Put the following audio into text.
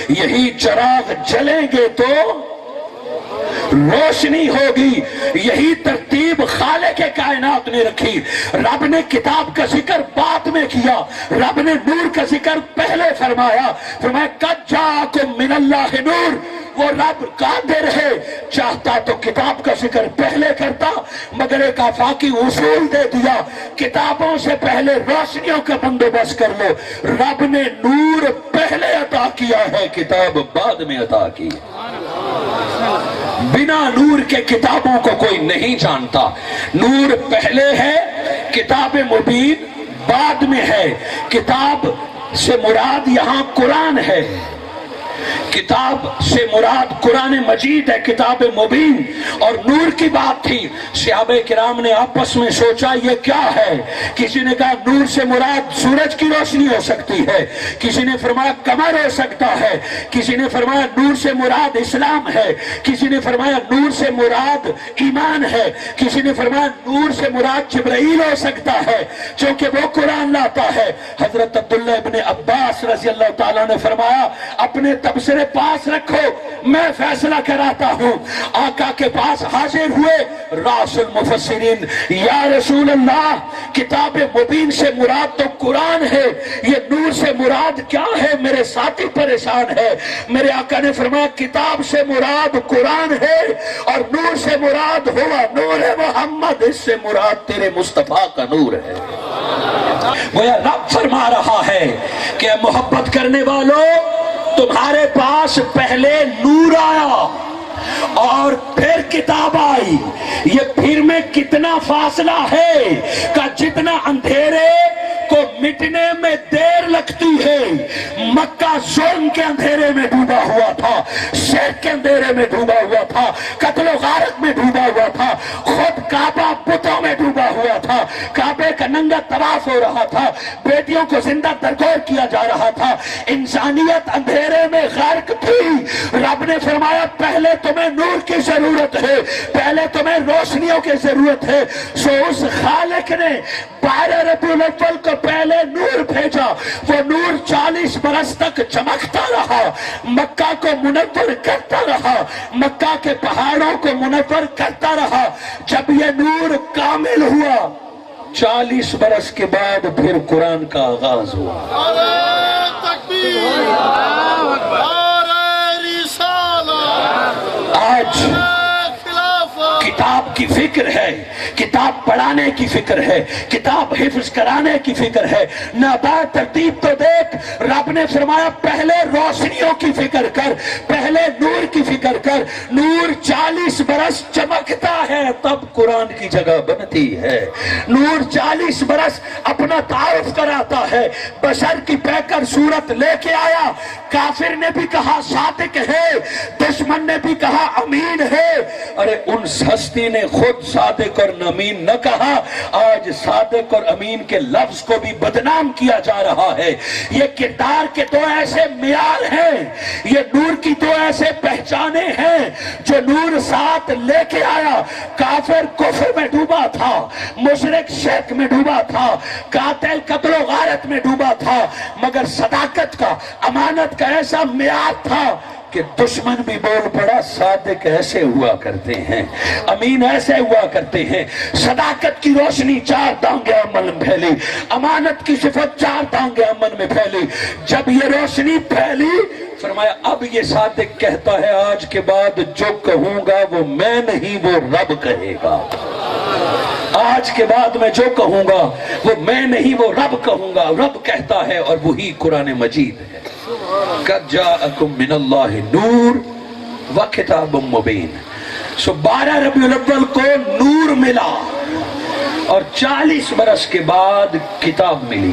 یہی چراغ جلیں گے تو روشنی ہوگی. یہی ترتیب خالق کائنات نے رکھی. رب نے کتاب کا ذکر بعد میں کیا, رب نے نور کا ذکر پہلے فرمایا. فرمایا قد جاءکم من اللہ نور. وہ رب قادر ہے, چاہتا تو کتاب کا ذکر پہلے کرتا, مگر ایک آفاقی اصول دے دیا, کتابوں سے پہلے روشنیوں کا بندوبست کر لو. رب نے نور پہلے عطا کیا ہے, کتاب بعد میں عطا کی. بنا نور کے کتابوں کو کوئی نہیں جانتا. نور پہلے ہے, کتاب مبین بعد میں ہے. کتاب سے مراد یہاں قرآن ہے, کتاب سے مراد قرآن مجید ہے, کتاب مبین. اور نور کی بات تھی, صحابہ کرام نے آپس میں سوچا یہ کیا ہے. کسی نے کہا نور سے مراد سورج کی روشنی ہو سکتی ہے, کسی نے فرمایا قمر ہو سکتا ہے, کسی نے فرمایا نور سے مراد اسلام ہے, کسی نے فرمایا نور سے مراد ایمان ہے, کسی نے فرمایا نور سے مراد جبرائیل ہو سکتا ہے چونکہ وہ قرآن لاتا ہے. حضرت عبداللہ ابن عباس رضی اللہ تعالیٰ نے فرمایا اپنے تبصرے پاس رکھو, میں فیصلہ کراتا ہوں. آقا کے پاس حاضر ہوئے راس المفسرین, یا رسول اللہ کتاب مبین سے مراد تو قرآن ہے, یہ نور سے مراد کیا ہے؟ میرے ساتھی پریشان ہے. میرے آقا نے فرمایا کتاب سے مراد قرآن ہے اور نور سے مراد ہوا نور محمد, اس سے مراد تیرے مصطفیٰ کا نور ہے. وہ رب فرما رہا ہے کہ محبت کرنے والوں تمہارے پاس پہلے نور آیا اور پھر کتاب آئی. یہ پھر میں کتنا فاصلہ ہے کہ جتنا اندھیرے کو مٹنے میں دیر لگتی ہے. مکہ ظلم کے اندھیرے میں ڈوبا ہوا تھا, شرک کے اندھیرے میں ڈوبا ہوا تھا, قتل و غارت میں ڈوبا ہوا تھا, خود کعبہ بتوں میں ڈوبا ہوا تھا, کعبے کا ننگا طواف ہو رہا تھا, بیٹیوں کو زندہ درگور کیا جا رہا تھا, انسانیت اندھیرے میں غرق تھی. رب نے فرمایا پہلے تمہیں نور کی ضرورت ہے, پہلے تمہیں روشنیوں کی ضرورت ہے. سو اس خالق نے 12 ربیع الاول کو پہلے نور بھیجا. وہ نور 40 برس تک چمکتا رہا, مکہ کو منور کرتا رہا, مکہ کے پہاڑوں کو منور کرتا رہا. جب یہ نور کامل ہوا 40 برس کے بعد پھر قرآن کا آغاز ہوا. آج کتاب کی فکر ہے, کتاب پڑھانے کی فکر ہے, کتاب حفظ کرانے کی فکر ہے. ناباد ترتیب تو دیکھ, رب نے فرمایا پہلے روشنیوں کی فکر کر, پہلے نور کی فکر کر. نور 40 برس چمکتا ہے تب قرآن کی جگہ بنتی ہے. نور 40 برس اپنا تعارف کراتا ہے, بشر کی پیکر صورت لے کے آیا. کافر نے بھی کہا صادق ہے, دشمن نے بھی کہا امین ہے. ارے ان ہستی نے خود صادق اور امین نہ کہا, آج صادق اور امین کے لفظ کو بھی بدنام کیا جا رہا ہے. یہ کردار کے دو ایسے معیار ہیں, یہ نور کی دو ایسے پہچانے ہیں. جو نور ساتھ لے کے آیا, کافر کفر میں ڈوبا تھا, مشرک شرک میں ڈوبا تھا, قاتل قتل و غارت میں ڈوبا تھا, مگر صداقت کا امانت کا ایسا معیار تھا کہ دشمن بھی بول پڑا صادق ایسے ہوا کرتے ہیں, امین ایسے ہوا کرتے ہیں. صداقت کی روشنی 4 دانگے امن میں پھیلی, امانت کی صفت 4 دانگے امن میں پھیلی. جب یہ روشنی پھیلی فرمایا اب یہ صادق کہتا ہے آج کے بعد جو کہوں گا وہ میں نہیں وہ رب کہے گا. آج کے بعد میں جو کہوں گا وہ میں نہیں وہ رب کہوں گا. رب کہتا ہے اور وہی قرآن مجید ہے. قد جاءکم من اللہ نور و کتاب مبین. سو 12 ربیع الاول کو نور ملا اور 40 برس کے بعد کتاب ملی.